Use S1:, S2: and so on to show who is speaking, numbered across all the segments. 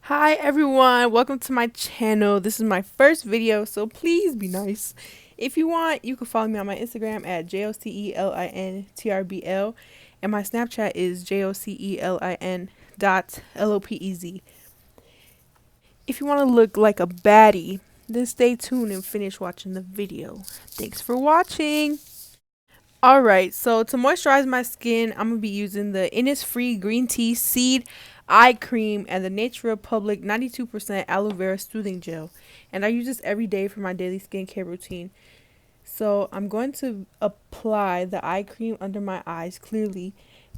S1: Hi everyone, welcome to my channel. This is my first video, so please be nice. If you want, you can follow me on my Instagram at JOCELINTRBL, and my Snapchat is JOCELIN.LOPEZ. If you want to look like a baddie, then stay tuned and finish watching the video. Thanks for watching. Alright, so to moisturize my skin, I'm going to be using the Innisfree Green Tea Seed Eye Cream and the Nature Republic 92% Aloe Vera Soothing Gel. And I use this every day for my daily skincare routine. So I'm going to apply the eye cream under my eyes clearly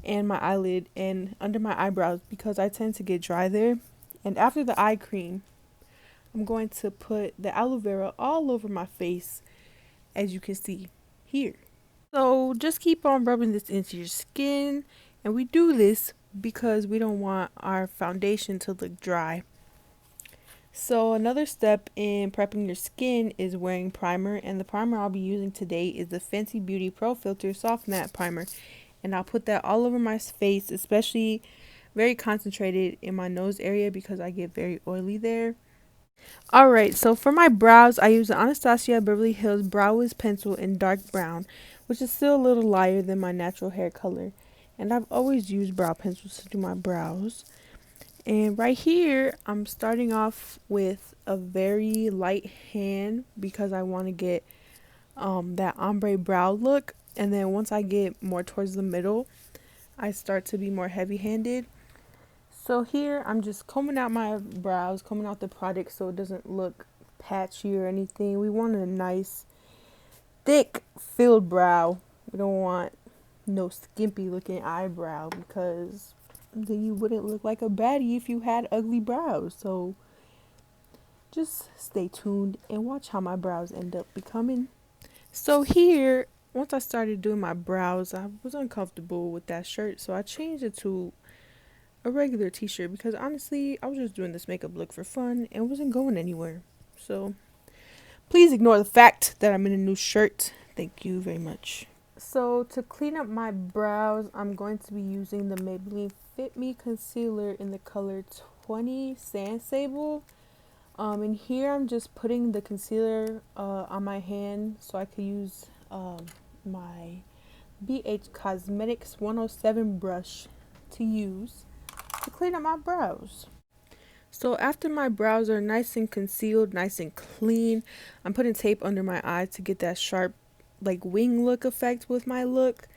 S1: and my eyelid and under my eyebrows because I tend to get dry there. And after the eye cream, I'm going to put the aloe vera all over my face, as you can see here. So just keep on rubbing this into your skin, and we do this because we don't want our foundation to look dry. So another step in prepping your skin is wearing primer, and the primer I'll be using today is the Fenty Beauty Pro Filter Soft Matte Primer, and I'll put that all over my face, especially very concentrated in my nose area because I get very oily there. Alright, so for my brows, I use the Anastasia Beverly Hills Brow Wiz Pencil in dark brown, which is still a little lighter than my natural hair color. And I've always used brow pencils to do my brows. And right here, I'm starting off with a very light hand because I want to get that ombre brow look. And then once I get more towards the middle, I start to be more heavy-handed. So here I'm just combing out my brows, combing out the product so it doesn't look patchy or anything. We want a nice, thick, filled brow. We don't want no skimpy looking eyebrow because then you wouldn't look like a baddie if you had ugly brows. So just stay tuned and watch how my brows end up becoming. So here, once I started doing my brows, I was uncomfortable with that shirt, so I changed it to a regular t-shirt because honestly I was just doing this makeup look for fun and wasn't going anywhere. So please ignore the fact that I'm in a new shirt. Thank you very much. So to clean up my brows, I'm going to be using the Maybelline FitMe concealer in the color 20 Sand Sable. And here I'm just putting the concealer on my hand so I could use my BH Cosmetics 107 brush to use to clean up my brows. So after my brows are nice and concealed, nice and clean, I'm putting tape under my eyes to get that sharp like wing look effect with my look.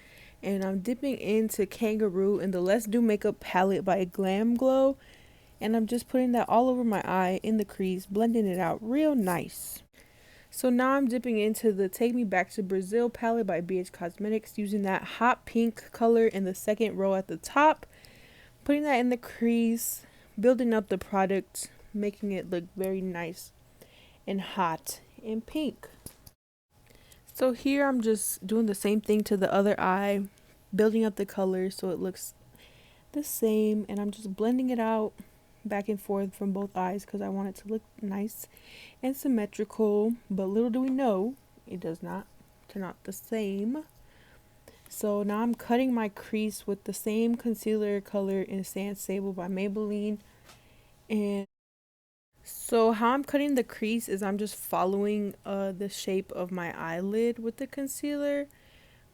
S1: And I'm dipping into Kangaroo in the LesDoMakeup palette by Glam Glow. And I'm just putting that all over my eye in the crease, blending it out real nice. So now I'm dipping into the Take Me Back to Brazil palette by BH Cosmetics, using that hot pink color in the second row at the top. Putting that in the crease, building up the product, making it look very nice and hot and pink. So here I'm just doing the same thing to the other eye, building up the color so it looks the same, and I'm just blending it out back and forth from both eyes because I want it to look nice and symmetrical, but little do we know, it does not turn out the same. So now I'm cutting my crease with the same concealer color in Sand Sable by Maybelline. And so how I'm cutting the crease is I'm just following the shape of my eyelid with the concealer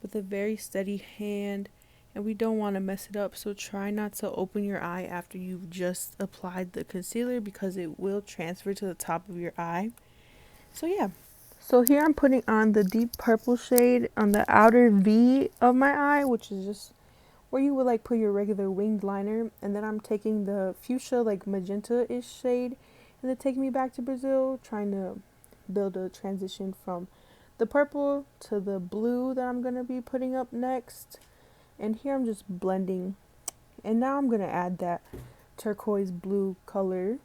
S1: with a very steady hand. And we don't want to mess it up, so try not to open your eye after you've just applied the concealer because it will transfer to the top of your eye. So yeah. So here I'm putting on the deep purple shade on the outer V of my eye, which is just where you would like put your regular winged liner. And then I'm taking the fuchsia like magenta-ish shade and then taking me back to Brazil, trying to build a transition from the purple to the blue that I'm going to be putting up next. And here I'm just blending. And now I'm going to add that turquoise blue color.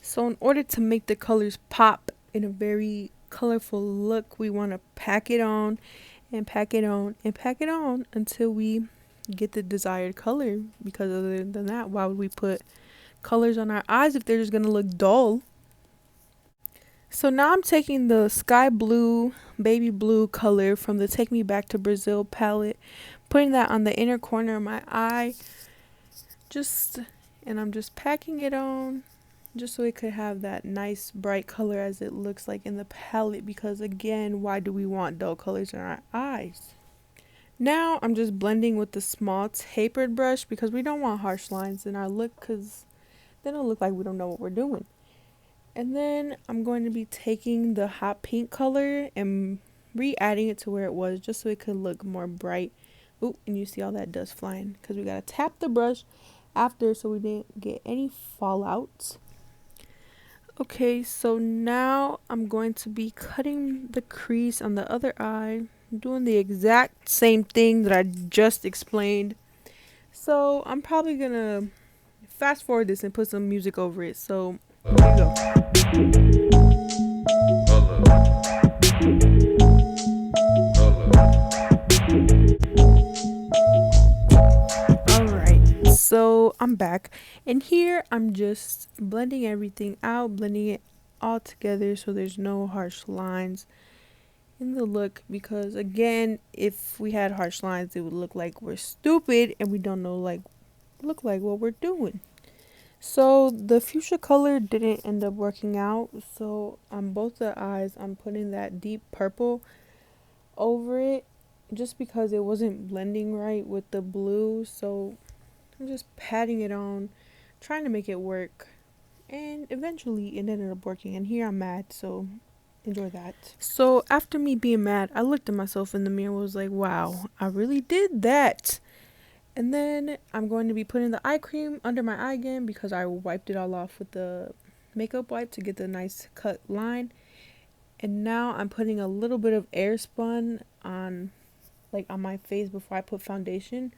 S1: So in order to make the colors pop in a very colorful look, we want to pack it on and pack it on and pack it on until we get the desired color, because other than that, why would we put colors on our eyes if they're just going to look dull? So now I'm taking the sky blue, baby blue color from the Take Me Back to Brazil palette, putting that on the inner corner of my eye, just And I'm just packing it on just so it could have that nice bright color as it looks like in the palette, because again, why do we want dull colors in our eyes? Now I'm just blending with the small tapered brush because we don't want harsh lines in our look, because then it'll look like we don't know what we're doing. And then I'm going to be taking the hot pink color and re-adding it to where it was just so it could look more bright. Ooh, and you see all that dust flying because we got to tap the brush after so we didn't get any fallout. Okay, so now I'm going to be cutting the crease on the other eye, doing the exact same thing that I just explained. So I'm probably gonna fast forward this and put some music over it. So here we go. Alright, so I'm back, and here I'm just blending everything out, blending it all together so there's no harsh lines in the look, because again, if we had harsh lines it would look like we're stupid and we don't know look like what we're doing. So the fuchsia color didn't end up working out, so on both the eyes I'm putting that deep purple over it just because it wasn't blending right with the blue. So I'm just patting it on, trying to make it work, and eventually it ended up working, and here I'm mad, so enjoy that. So after me being mad, I looked at myself in the mirror and was like, wow, I really did that. And then I'm going to be putting the eye cream under my eye again because I wiped it all off with the makeup wipe to get the nice cut line. And now I'm putting a little bit of Airspun on my face before I put foundation,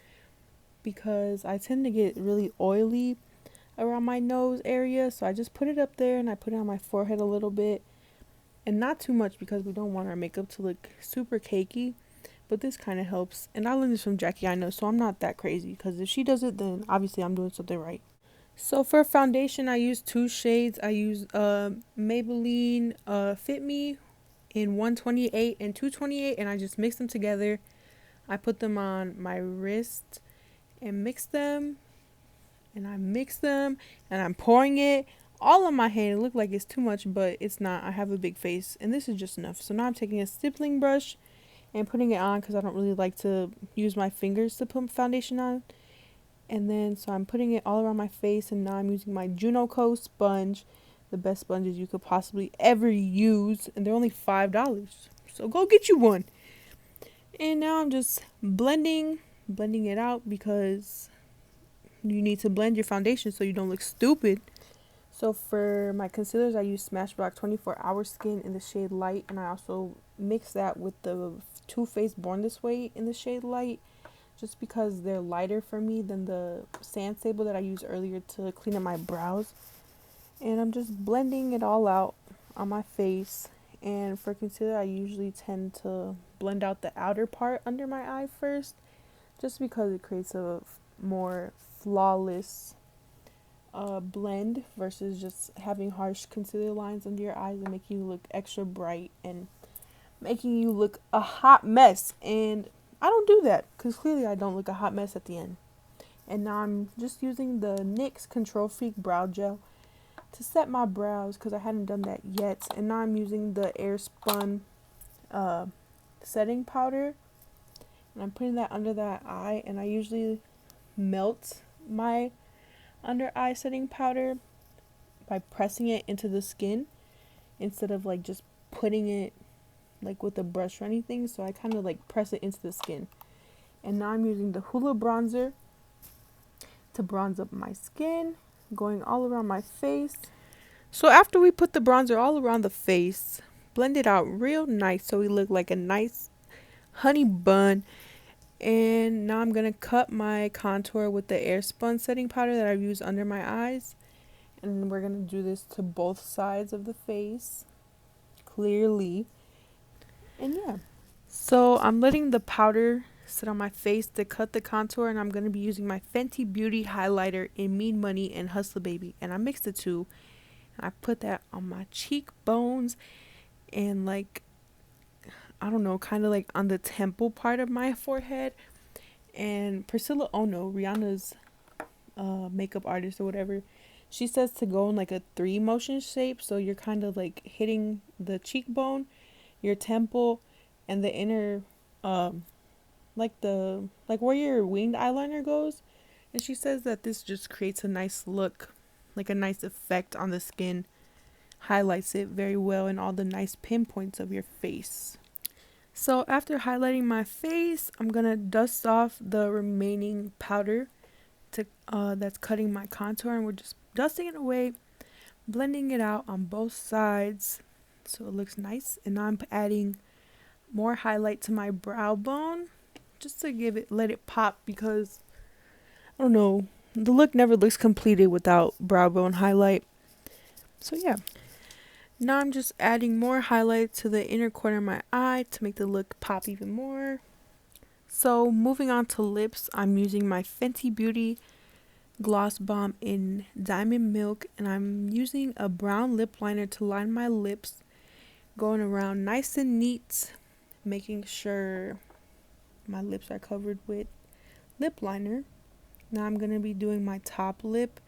S1: because I tend to get really oily around my nose area. So I just put it up there and I put it on my forehead a little bit, and not too much because we don't want our makeup to look super cakey. But this kind of helps. And I learned this from Jackie, I know, so I'm not that crazy, because if she does it, then obviously I'm doing something right. So for foundation, I use two shades. I use Maybelline FitMe in 128 and 228, and I just mix them together. I put them on my wrist and mix them, and I mix them, and I'm pouring it all on my hand. It looked like it's too much, but it's not. I have a big face, and this is just enough. So now I'm taking a stippling brush and putting it on because I don't really like to use my fingers to put foundation on. And then so I'm putting it all around my face, and now I'm using my Juno Co sponge, the best sponges you could possibly ever use, and they're only $5, so go get you one. And now I'm just blending it out, because you need to blend your foundation so you don't look stupid. So for my concealers, I use SMASHBOX 24-Hour Skin in the shade Light, and I also mix that with the Too Faced Born This Way in the shade Light, just because they're lighter for me than the Sand Sable that I used earlier to clean up my brows. And I'm just blending it all out on my face. And for concealer, I usually tend to blend out the outer part under my eye first, just because it creates a more flawless blend versus just having harsh concealer lines under your eyes and making you look extra bright and making you look a hot mess. And I don't do that, because clearly I don't look a hot mess at the end. And now I'm just using the NYX Control Freak Brow Gel to set my brows, because I hadn't done that yet. And now I'm using the Airspun setting powder, and I'm putting that under that eye. And I usually melt my under eye setting powder by pressing it into the skin instead of just putting it with a brush or anything. So I kind of press it into the skin. And now I'm using the Hoola Bronzer to bronze up my skin, going all around my face. So after we put the bronzer all around the face, blend it out real nice so we look like a nice honey bun. And now I'm going to cut my contour with the Airspun setting powder that I've used under my eyes. And we're going to do this to both sides of the face, clearly. And yeah. So I'm letting the powder sit on my face to cut the contour, and I'm going to be using my Fenty Beauty highlighter in Mean Money and Hustler Baby. And I mixed the two. And I put that on my cheekbones and I don't know, kind of on the temple part of my forehead. And Priscilla Ono, Rihanna's makeup artist or whatever, she says to go in like a 3 motion shape, so you're kind of like hitting the cheekbone, your temple, and the inner like where your winged eyeliner goes. And she says that this just creates a nice look, like a nice effect on the skin, highlights it very well in all the nice pinpoints of your face. So after highlighting my face, I'm gonna dust off the remaining powder to that's cutting my contour, and we're just dusting it away, blending it out on both sides so it looks nice. And now I'm adding more highlight to my brow bone just to let it pop, because I don't know, the look never looks completed without brow bone highlight. So yeah. Now I'm just adding more highlight to the inner corner of my eye to make the look pop even more. So moving on to lips, I'm using my Fenty Beauty Gloss Bomb in Diamond Milk, and I'm using a brown lip liner to line my lips, going around nice and neat, making sure my lips are covered with lip liner. Now I'm going to be doing my top lip,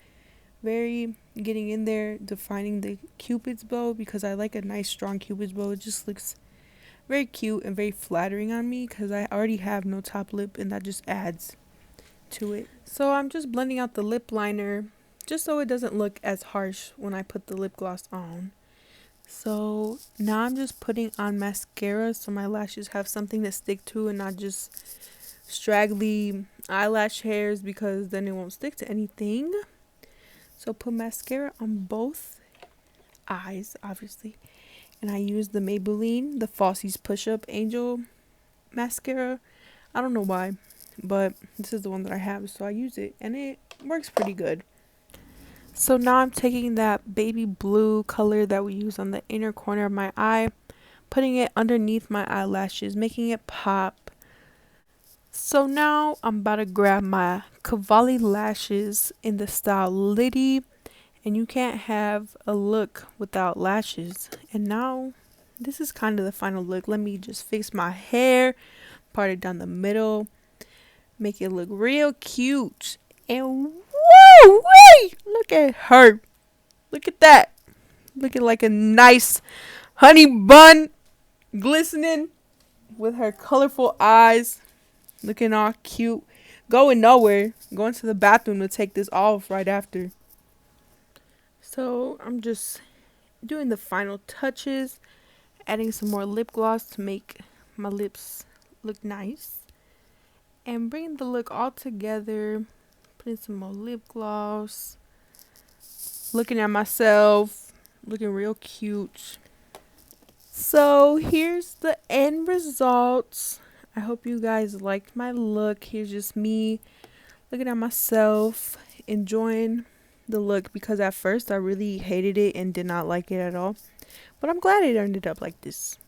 S1: getting in there, defining the cupid's bow, because I like a nice strong cupid's bow. It just looks very cute and very flattering on me because I already have no top lip, and that just adds to it. So I'm just blending out the lip liner just so it doesn't look as harsh when I put the lip gloss on. So now I'm just putting on mascara so my lashes have something to stick to and not just straggly eyelash hairs, because then it won't stick to anything. So put mascara on both eyes, obviously. And I use the Maybelline, the Falsies Push Up Angel mascara. I don't know why, but this is the one that I have, so I use it, and it works pretty good. So now I'm taking that baby blue color that we use on the inner corner of my eye, putting it underneath my eyelashes, making it pop. So now I'm about to grab my Cavalli lashes in the style LITTY, and you can't have a look without lashes. And now this is kind of the final look. Let me just fix my hair, part it down the middle, make it look real cute. And woo wee! Look at her. Look at that. Looking like a nice honey bun, glistening with her colorful eyes, looking all cute. Going nowhere. Going to the bathroom to take this off right after. So I'm just doing the final touches, adding some more lip gloss to make my lips look nice, and bringing the look all together, putting some more lip gloss, looking at myself, looking real cute. So here's the end results. I hope you guys liked my look. Here's just me looking at myself, enjoying the look, because at first I really hated it and did not like it at all, but I'm glad it ended up like this.